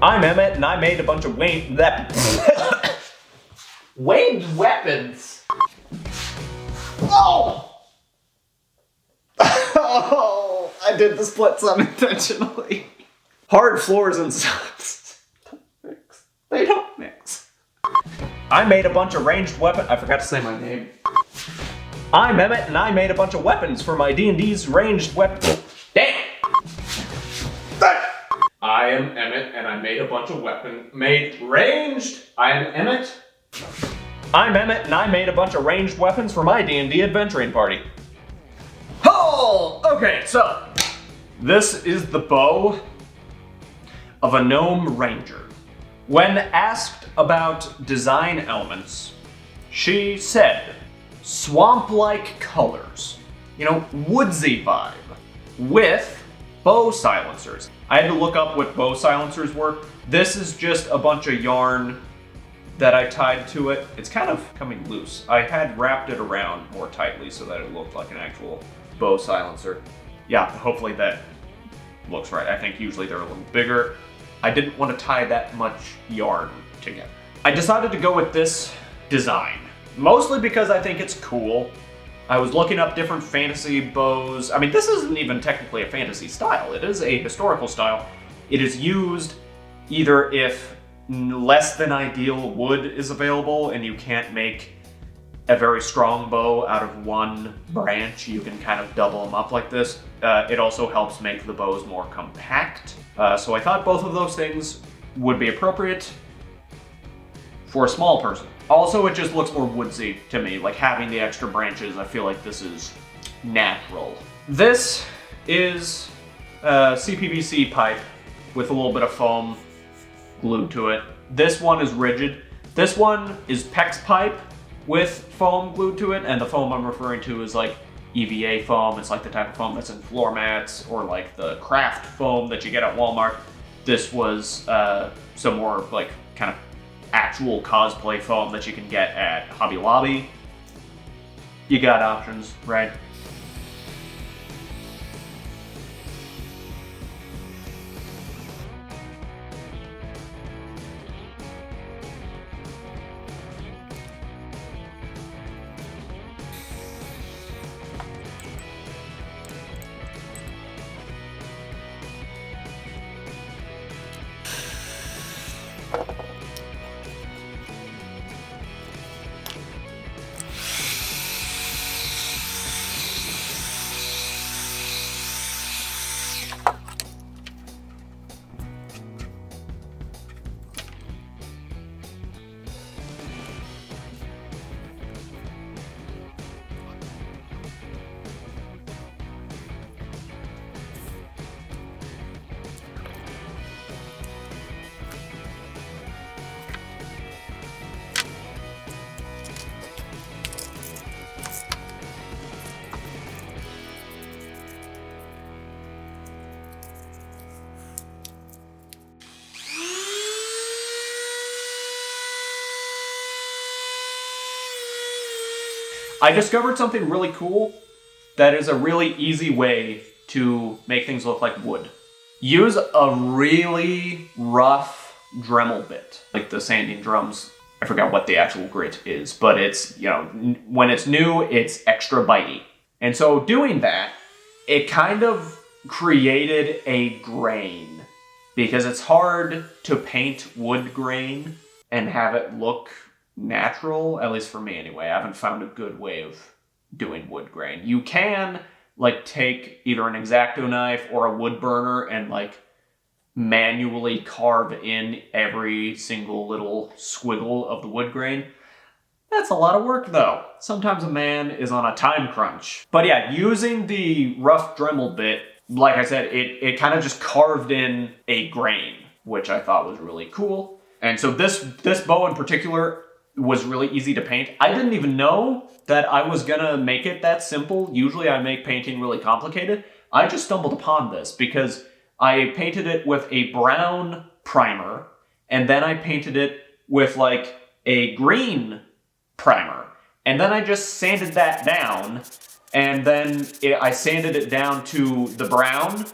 I'm Emmett, and I made a bunch of winged weapons. Oh! Oh, I did the splits unintentionally. Hard floors and socks. They don't mix. I made a bunch of ranged weapons. I forgot to say my name. I'm Emmett, and I made a bunch of weapons for my D&D's ranged weapons. Damn! I am Emmett, and I made a bunch of ranged. I am Emmett. I'm Emmett, and I made a bunch of ranged weapons for my D&D adventuring party. Oh! Okay, so this is the bow of a gnome ranger. When asked about design elements, she said, swamp-like colors. You know, woodsy vibe with bow silencers. I had to look up what bow silencers were. This is just a bunch of yarn that I tied to it. It's kind of coming loose. I had wrapped it around more tightly so that it looked like an actual bow silencer. Yeah, hopefully that looks right. I think usually they're a little bigger. I didn't want to tie that much yarn together. I decided to go with this design, mostly because I think it's cool. I was looking up different fantasy bows. I mean, this isn't even technically a fantasy style. It is a historical style. It is used either if less than ideal wood is available and you can't make a very strong bow out of one branch, you can kind of double them up like this. It also helps make the bows more compact. So I thought both of those things would be appropriate for a small person. Also, it just looks more woodsy to me, like having the extra branches. I feel like this is natural. This is a CPVC pipe with a little bit of foam glued to it. This one is rigid. This one is PEX pipe with foam glued to it, and the foam I'm referring to is like EVA foam. It's like the type of foam that's in floor mats, or like the craft foam that you get at Walmart. This was some more like kind of actual cosplay foam that you can get at Hobby Lobby. You got options, right? I discovered something really cool that is a really easy way to make things look like wood. Use a really rough Dremel bit, like the sanding drums. I forgot what the actual grit is, but it's, you know, when it's new, it's extra bitey. And so doing that, it kind of created a grain, because it's hard to paint wood grain and have it look natural, at least for me anyway. I haven't found a good way of doing wood grain. You can like take either an X-Acto knife or a wood burner and like manually carve in every single little squiggle of the wood grain. That's a lot of work though. Sometimes a man is on a time crunch. But yeah, using the rough Dremel bit, like I said, it kind of just carved in a grain, which I thought was really cool. And so this bow in particular was really easy to paint. I didn't even know that I was gonna make it that simple. Usually I make painting really complicated. I just stumbled upon this because I painted it with a brown primer, and then I painted it with like a green primer. And then I just sanded that down, and then I sanded it down to the brown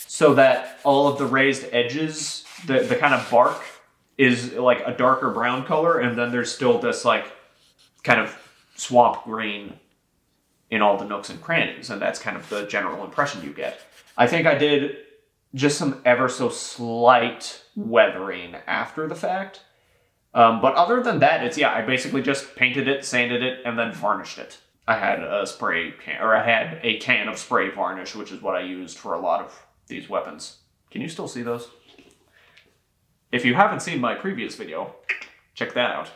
so that all of the raised edges the kind of bark is like a darker brown color, and then there's still this like kind of swamp green in all the nooks and crannies, and that's kind of the general impression you get. I think I did just some ever so slight weathering after the fact. But other than that, I basically just painted it, sanded it, and then varnished it. I had a can of spray varnish, which is what I used for a lot of these weapons. Can you still see those? If you haven't seen my previous video, check that out.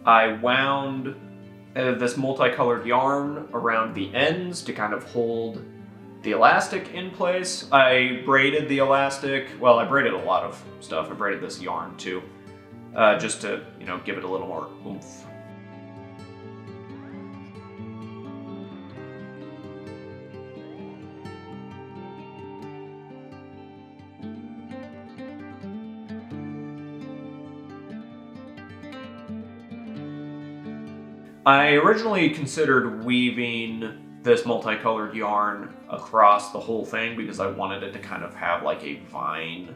I wound this multicolored yarn around the ends to kind of hold the elastic in place. I braided the elastic. Well, I braided a lot of stuff. I braided this yarn too, just to, give it a little more oomph. I originally considered weaving this multicolored yarn across the whole thing because I wanted it to kind of have like a vine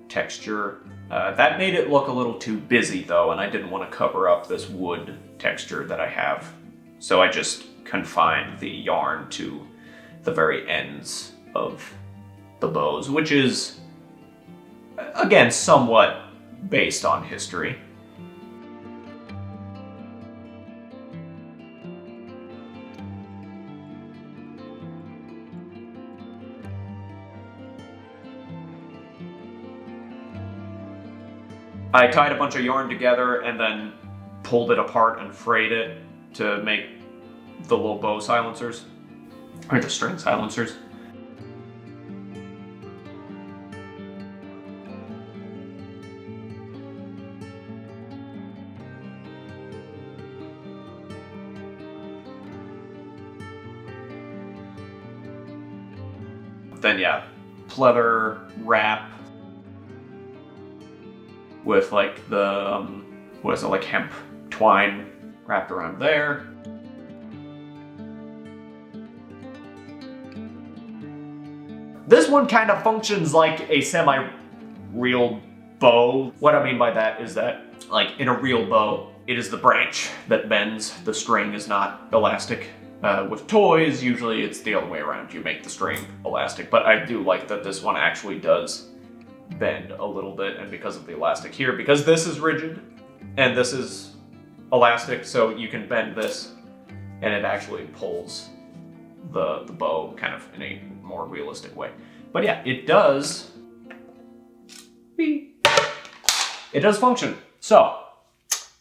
texture. That made it look a little too busy though, and I didn't want to cover up this wood texture that I have. So I just confined the yarn to the very ends of the bows, which is, again, somewhat based on history. I tied a bunch of yarn together and then pulled it apart and frayed it to make the little bow silencers, or the string silencers. Then pleather wrap with like the, hemp twine wrapped around there. This one kind of functions like a semi-real bow. What I mean by that is that, like in a real bow, it is the branch that bends. The string is not elastic. With toys, usually it's the other way around. You make the string elastic, but I do like that this one actually does bend a little bit, and because of the elastic here, because this is rigid and this is elastic, so you can bend this and it actually pulls the bow kind of in a more realistic way. But yeah, it does function. So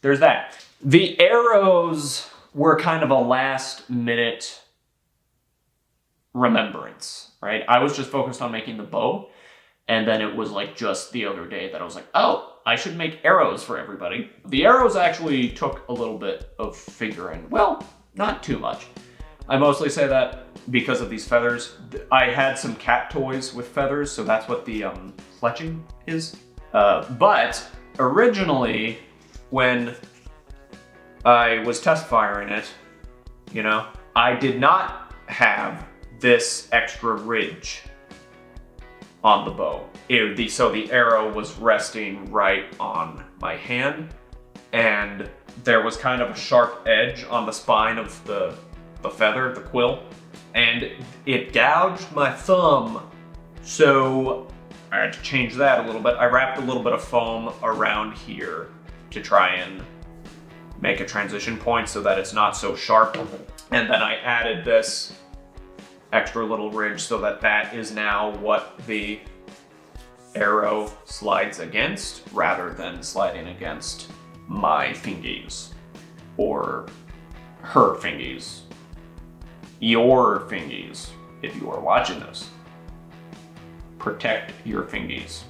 there's that. The arrows were kind of a last minute remembrance, right? I was just focused on making the bow. And then it was like just the other day that I was like, oh, I should make arrows for everybody. The arrows actually took a little bit of figuring. Well, not too much. I mostly say that because of these feathers. I had some cat toys with feathers, so that's what the fletching is. But originally, when I was test firing it, I did not have this extra ridge on the bow. So the arrow was resting right on my hand, and there was kind of a sharp edge on the spine of the feather, the quill, and it gouged my thumb. So I had to change that a little bit. I wrapped a little bit of foam around here to try and make a transition point so that it's not so sharp. And then I added this extra little ridge so that that is now what the arrow slides against, rather than sliding against my fingies or her fingies, your fingies, if you are watching this. Protect your fingies.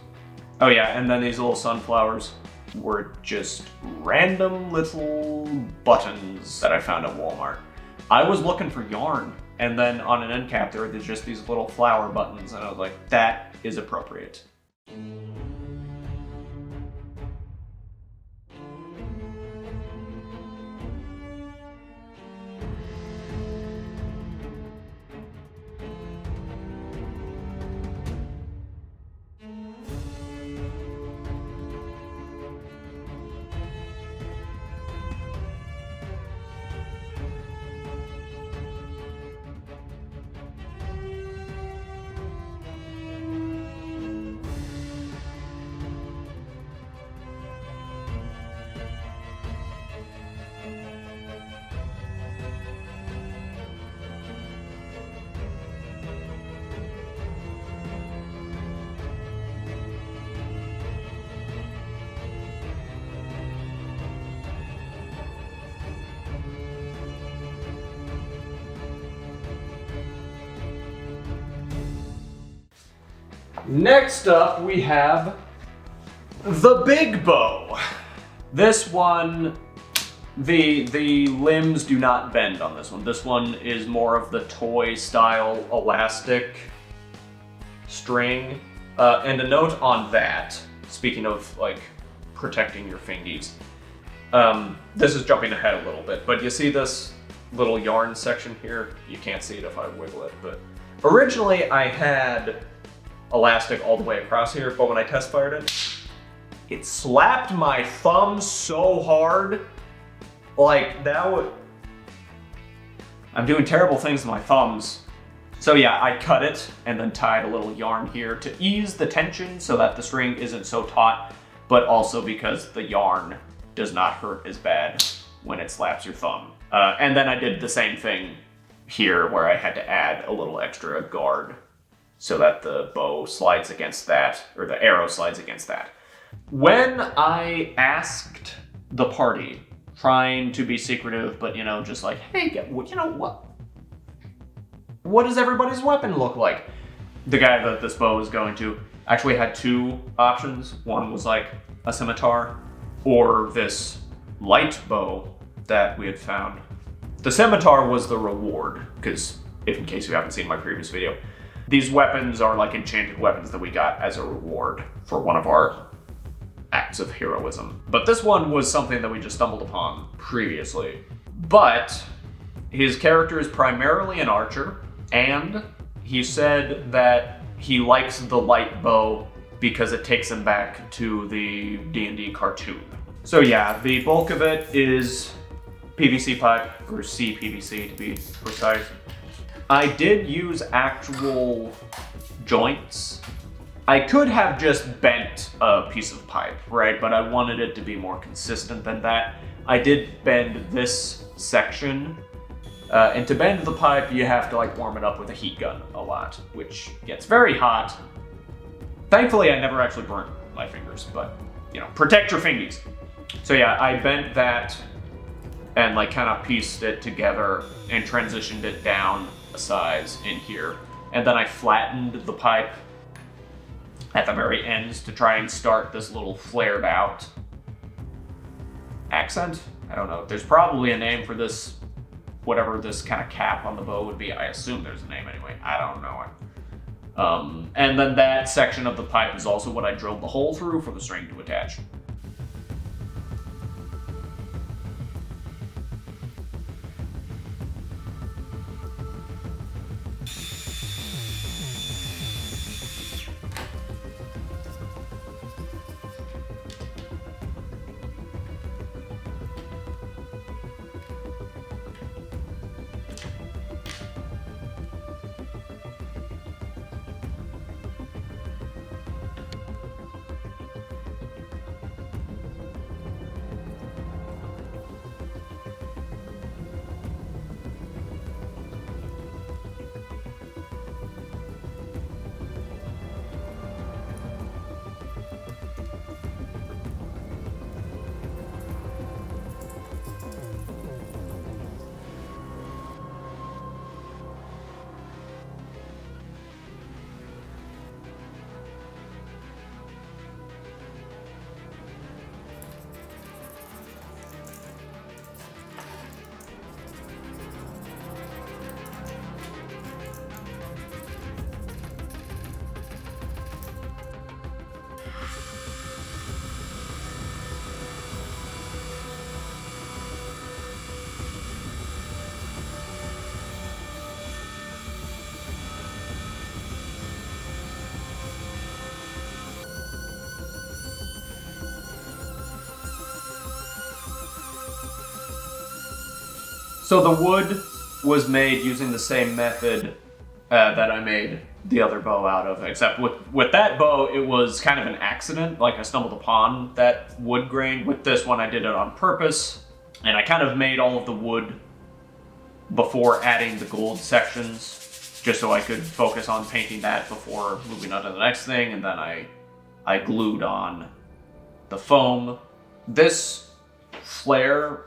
Oh yeah, and then these little sunflowers were just random little buttons that I found at Walmart. I was looking for yarn, and then on an end cap there's just these little flower buttons, and I was like, that is appropriate. Next up, we have the big bow. This one, the limbs do not bend on this one. This one is more of the toy style elastic string. And a note on that, speaking of like protecting your fingies. This is jumping ahead a little bit, but you see this little yarn section here? You can't see it if I wiggle it, but originally I had elastic all the way across here, but when I test fired it, it slapped my thumb so hard. Like that would... I'm doing terrible things with my thumbs. So yeah, I cut it and then tied a little yarn here to ease the tension so that the string isn't so taut, but also because the yarn does not hurt as bad when it slaps your thumb. And then I did the same thing here where I had to add a little extra guard so that the bow slides against that, or the arrow slides against that. When I asked the party, trying to be secretive, but you know, just like, hey, you know what does everybody's weapon look like? The guy that this bow was going to actually had two options. One was like a scimitar, or this light bow that we had found. The scimitar was the reward, because if in case you haven't seen my previous video, these weapons are like enchanted weapons that we got as a reward for one of our acts of heroism. But this one was something that we just stumbled upon previously. But his character is primarily an archer, and he said that he likes the light bow because it takes him back to the D&D cartoon. So yeah, the bulk of it is PVC pipe, or CPVC to be precise. I did use actual joints. I could have just bent a piece of pipe, right? But I wanted it to be more consistent than that. I did bend this section. And to bend the pipe, you have to like warm it up with a heat gun a lot, which gets very hot. Thankfully, I never actually burnt my fingers, but you know, protect your fingies. So yeah, I bent that and like kind of pieced it together and transitioned it down a size in here. And then I flattened the pipe at the very ends to try and start this little flared out accent. I don't know. There's probably a name for this, whatever this kind of cap on the bow would be. I assume there's a name anyway. I don't know it. And then that section of the pipe is also what I drilled the hole through for the string to attach. So the wood was made using the same method that I made the other bow out of, except with that bow, it was kind of an accident. Like I stumbled upon that wood grain. With this one, I did it on purpose, and I kind of made all of the wood before adding the gold sections, just so I could focus on painting that before moving on to the next thing, and then I glued on the foam. This flare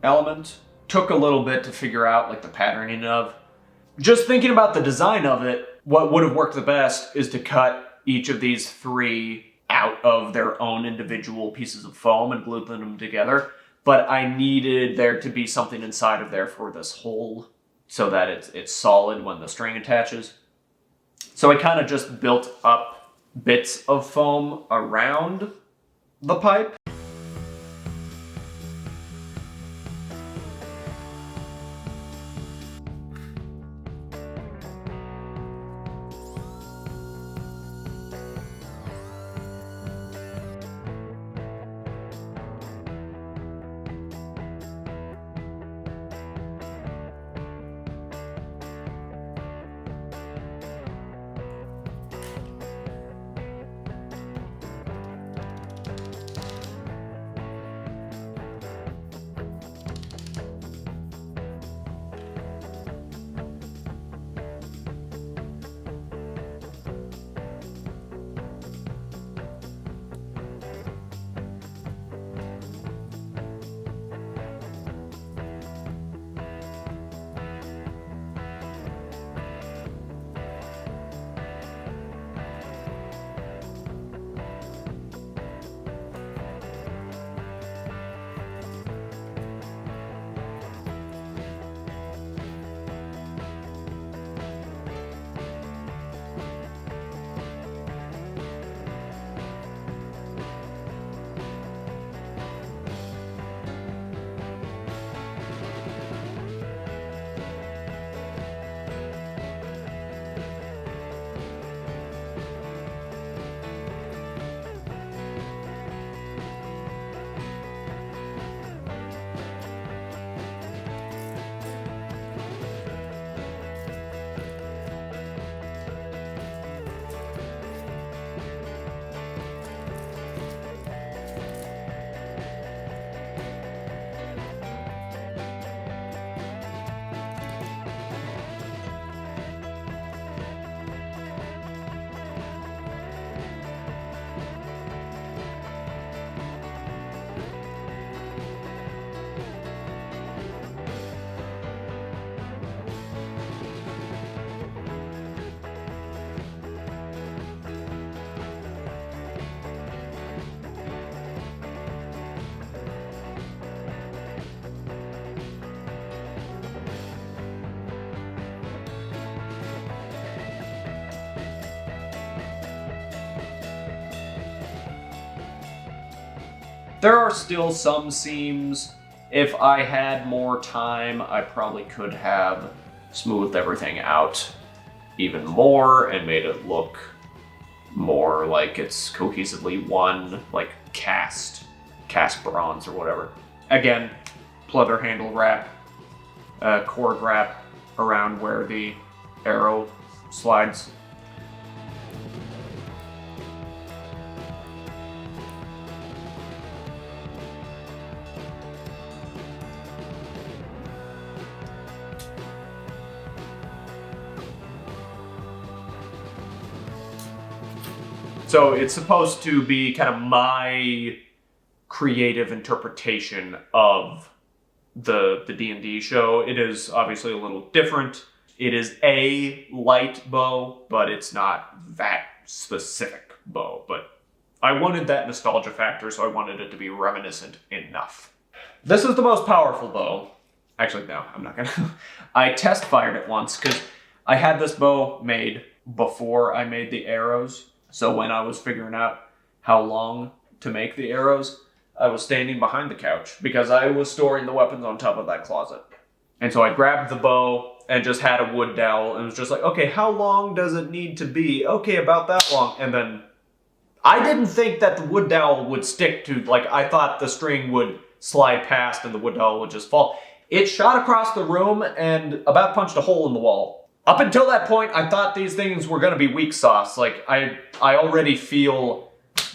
element took a little bit to figure out like the patterning of. Just thinking about the design of it, what would have worked the best is to cut each of these three out of their own individual pieces of foam and glue them together. But I needed there to be something inside of there for this hole so that it's solid when the string attaches. So I kind of just built up bits of foam around the pipe. There are still some seams. If I had more time, I probably could have smoothed everything out even more and made it look more like it's cohesively one, like cast bronze or whatever. Again, pleather handle wrap, cord wrap around where the arrow slides. So it's supposed to be kind of my creative interpretation of the D&D show. It is obviously a little different. It is a light bow, but it's not that specific bow. But I wanted that nostalgia factor, so I wanted it to be reminiscent enough. This is the most powerful bow. Actually, no, I'm not gonna. I test fired it once because I had this bow made before I made the arrows. So when I was figuring out how long to make the arrows, I was standing behind the couch because I was storing the weapons on top of that closet. And so I grabbed the bow and just had a wood dowel and was just like, okay, how long does it need to be? Okay, about that long. And then I didn't think that the wood dowel would stick to, like, I thought the string would slide past and the wood dowel would just fall. It shot across the room and about punched a hole in the wall. Up until that point, I thought these things were gonna be weak sauce. Like, I already feel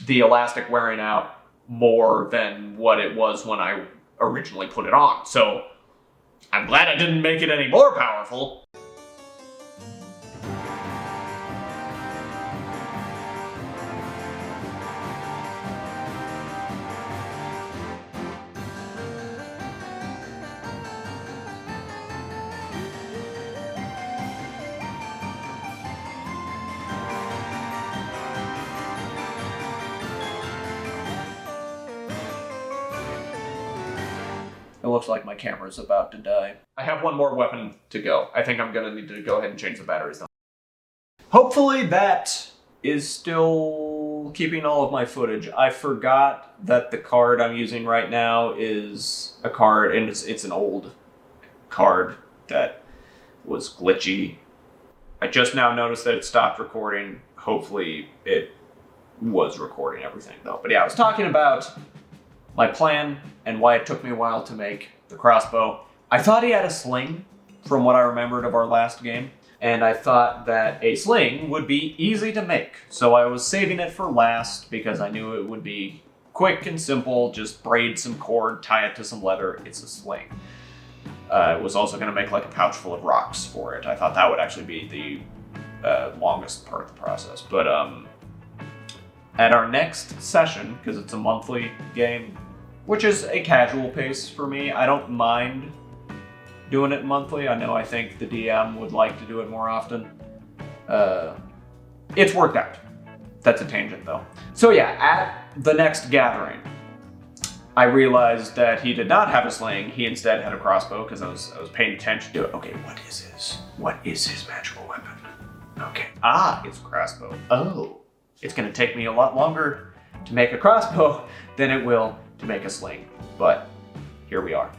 the elastic wearing out more than what it was when I originally put it on. So, I'm glad I didn't make it any more powerful. It looks like my camera's about to die. I have one more weapon to go. I think I'm gonna need to go ahead and change the batteries though. Hopefully that is still keeping all of my footage. I forgot that the card I'm using right now is a card, and it's an old card that was glitchy. I just now noticed that it stopped recording. Hopefully it was recording everything though. But yeah, I was talking about my plan and why it took me a while to make the crossbow. I thought he had a sling from what I remembered of our last game, and I thought that a sling would be easy to make. So I was saving it for last because I knew it would be quick and simple, just braid some cord, tie it to some leather, it's a sling. I was also gonna make like a pouch full of rocks for it. I thought that would actually be the longest part of the process. But at our next session, because it's a monthly game, which is a casual pace for me. I don't mind doing it monthly. I think the DM would like to do it more often. It's worked out. That's a tangent though. So yeah, at the next gathering, I realized that he did not have a sling. He instead had a crossbow because I was paying attention to it. Okay, what is his? What is his magical weapon? Okay, it's a crossbow. Oh, it's gonna take me a lot longer to make a crossbow than it will to make a sling, but here we are.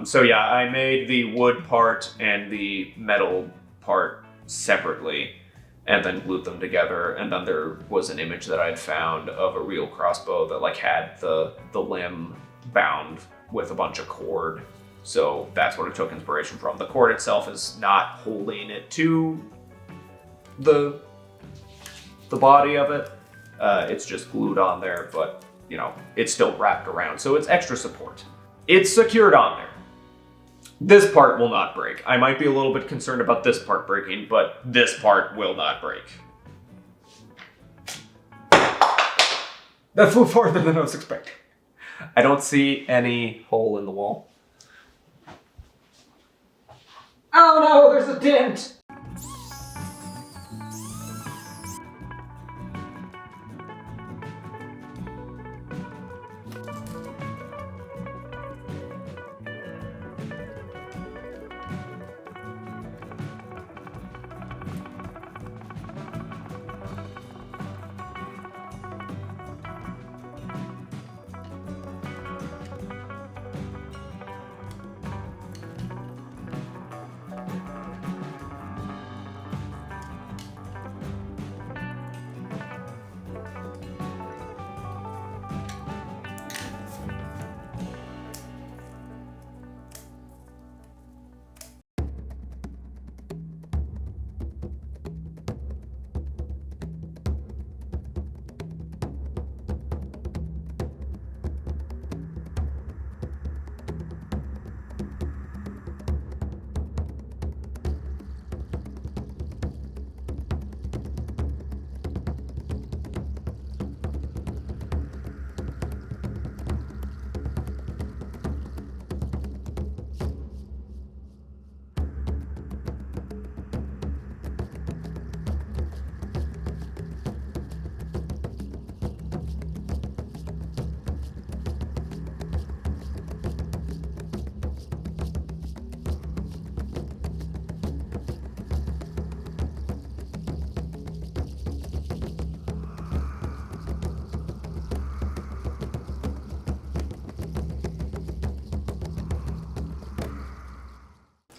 So yeah, I made the wood part and the metal part separately, and then glued them together. And then there was an image that I'd found of a real crossbow that like had the limb bound with a bunch of cord. So that's what it took inspiration from. The cord itself is not holding it to the body of it. It's just glued on there, but you know, it's still wrapped around, so it's extra support. It's secured on there. This part will not break. I might be a little bit concerned about this part breaking, but this part will not break. That flew farther than I was expecting. I don't see any hole in the wall. Oh no, there's a dent!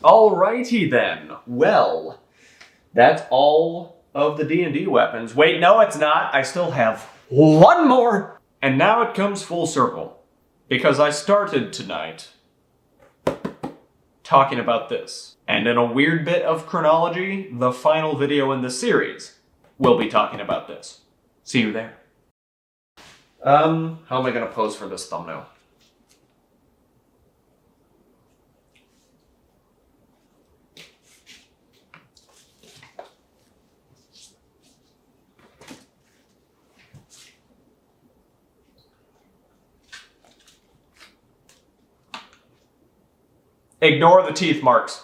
Alrighty then. Well, that's all of the D&D weapons. Wait, no, it's not. I still have one more. And now it comes full circle. Because I started tonight talking about this. And in a weird bit of chronology, the final video in the series will be talking about this. See you there. How am I gonna pose for this thumbnail? Ignore the teeth marks.